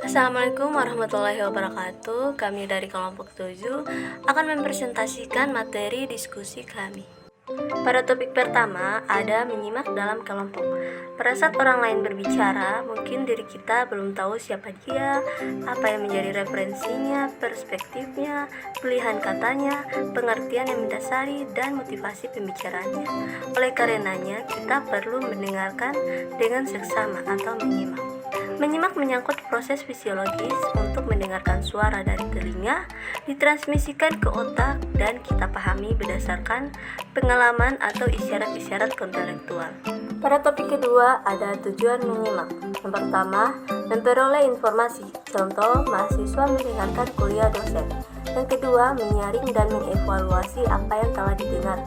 Assalamualaikum warahmatullahi wabarakatuh. Kami dari kelompok 7 akan mempresentasikan materi diskusi kami. Pada topik pertama ada menyimak dalam kelompok. Pada saat orang lain berbicara, mungkin diri kita belum tahu siapa dia, apa yang menjadi referensinya, perspektifnya, pilihan katanya, pengertian yang mendasari, dan motivasi pembicaraannya. Oleh karenanya, kita perlu mendengarkan dengan seksama atau menyimak. Menyimak menyangkut proses fisiologis untuk mendengarkan suara dari telinga, ditransmisikan ke otak, dan kita pahami berdasarkan pengalaman atau isyarat-isyarat intelektual. Pada topik kedua ada tujuan menyimak. Yang pertama, memperoleh informasi, contoh mahasiswa mendengarkan kuliah dosen. Yang kedua, menyaring dan mengevaluasi apa yang telah didengar,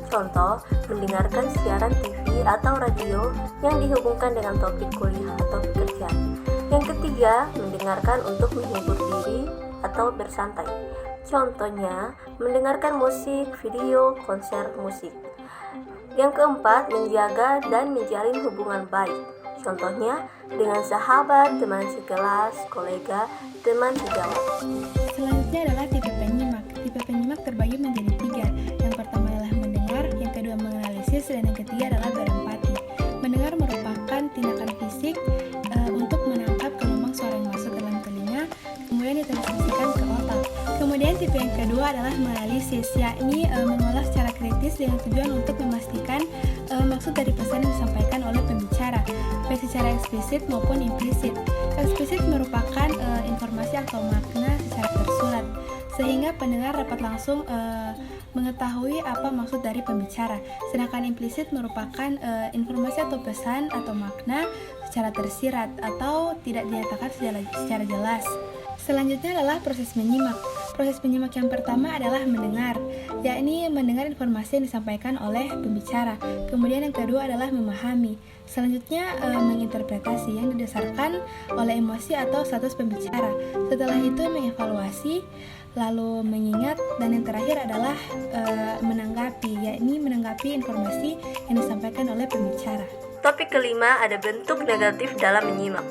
contoh mendengarkan siaran TV atau radio yang dihubungkan dengan topik kuliah atau pekerjaan. Yang ketiga, mendengarkan untuk menghibur diri atau bersantai, contohnya mendengarkan musik, video, konser musik. Yang keempat, menjaga dan menjalin hubungan baik, contohnya dengan sahabat, teman sekelas, kolega, teman sejawat. Selanjutnya adalah tipe penyimak. Tipe penyimak terbagi menjadi 3. Yang pertama adalah mendengar, yang kedua menganalisis, dan yang ketiga adalah berempati. Mendengar merupakan tindakan fisik untuk menangkap gelombang suara yang masuk dalam telinga, kemudian ditransmisikan ke otak. Kemudian tipe yang kedua adalah menganalisis, yakni mengolah secara kritis dengan tujuan untuk memastikan maksud dari pesan yang disampaikan oleh pembicara, baik secara eksplisit maupun implisit. Eksplisit merupakan informasi atau makna secara tersurat, sehingga pendengar dapat langsung mengetahui apa maksud dari pembicara. Sedangkan implisit merupakan informasi atau pesan atau makna secara tersirat atau tidak dinyatakan secara jelas. Selanjutnya adalah proses menyimak. Proses menyimak yang pertama adalah mendengar, yakni mendengar informasi yang disampaikan oleh pembicara. Kemudian yang kedua adalah memahami. Selanjutnya menginterpretasi yang didasarkan oleh emosi atau status pembicara. Setelah itu mengevaluasi, lalu mengingat, dan yang terakhir adalah menanggapi, yakni menanggapi informasi yang disampaikan oleh pembicara. Topik kelima ada bentuk negatif dalam menyimak.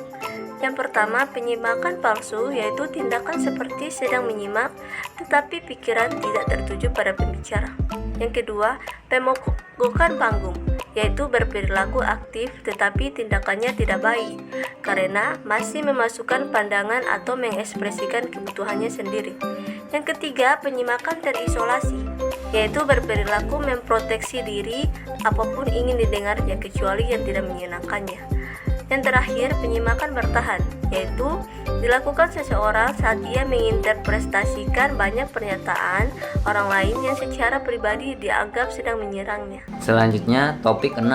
Yang pertama, penyimakan palsu, yaitu tindakan seperti sedang menyimak, tetapi pikiran tidak tertuju pada pembicara. Yang kedua, pemogokan panggung, yaitu berperilaku aktif tetapi tindakannya tidak baik, karena masih memasukkan pandangan atau mengekspresikan kebutuhannya sendiri. Yang ketiga, penyimakan terisolasi, yaitu berperilaku memproteksi diri apapun ingin didengarnya kecuali yang tidak menyenangkannya. Yang terakhir, penyimakan bertahan, yaitu dilakukan seseorang saat ia menginterpretasikan banyak pernyataan orang lain yang secara pribadi dianggap sedang menyerangnya. Selanjutnya, topik 6,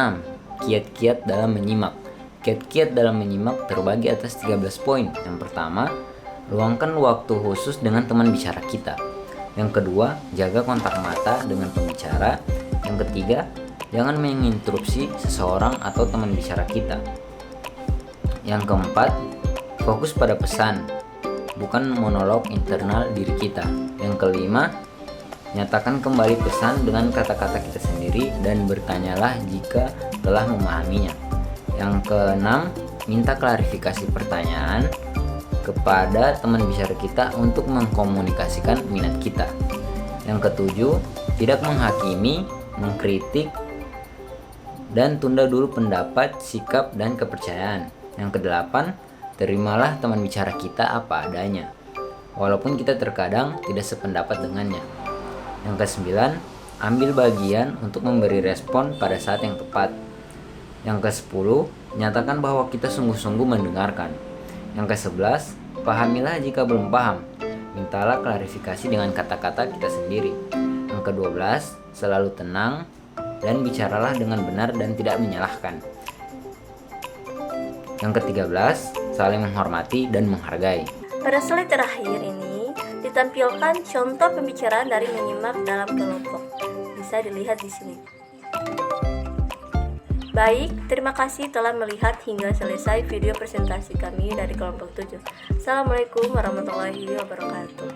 kiat-kiat dalam menyimak. Kiat-kiat dalam menyimak terbagi atas 13 poin. Yang pertama, luangkan waktu khusus dengan teman bicara kita. Yang kedua, jaga kontak mata dengan pembicara. Yang ketiga, jangan menginterupsi seseorang atau teman bicara kita. Yang keempat, fokus pada pesan, bukan monolog internal diri kita. Yang kelima, nyatakan kembali pesan dengan kata-kata kita sendiri dan bertanyalah jika telah memahaminya. Yang keenam, minta klarifikasi pertanyaan kepada teman bicara kita untuk mengkomunikasikan minat kita. Yang ketujuh, tidak menghakimi, mengkritik, dan tunda dulu pendapat, sikap, dan kepercayaan. Yang kedelapan, terimalah teman bicara kita apa adanya, walaupun kita terkadang tidak sependapat dengannya. Yang kesembilan, ambil bagian untuk memberi respon pada saat yang tepat. Yang kesepuluh, nyatakan bahwa kita sungguh-sungguh mendengarkan. Yang kesebelas, pahamilah jika belum paham, mintalah klarifikasi dengan kata-kata kita sendiri. Yang kedua belas, selalu tenang dan bicaralah dengan benar dan tidak menyalahkan. Yang ke-13, saling menghormati dan menghargai. Pada slide terakhir ini ditampilkan contoh pembicaraan dari menyimak dalam kelompok. Bisa dilihat di sini. Baik, terima kasih telah melihat hingga selesai video presentasi kami dari kelompok 7. Assalamualaikum warahmatullahi wabarakatuh.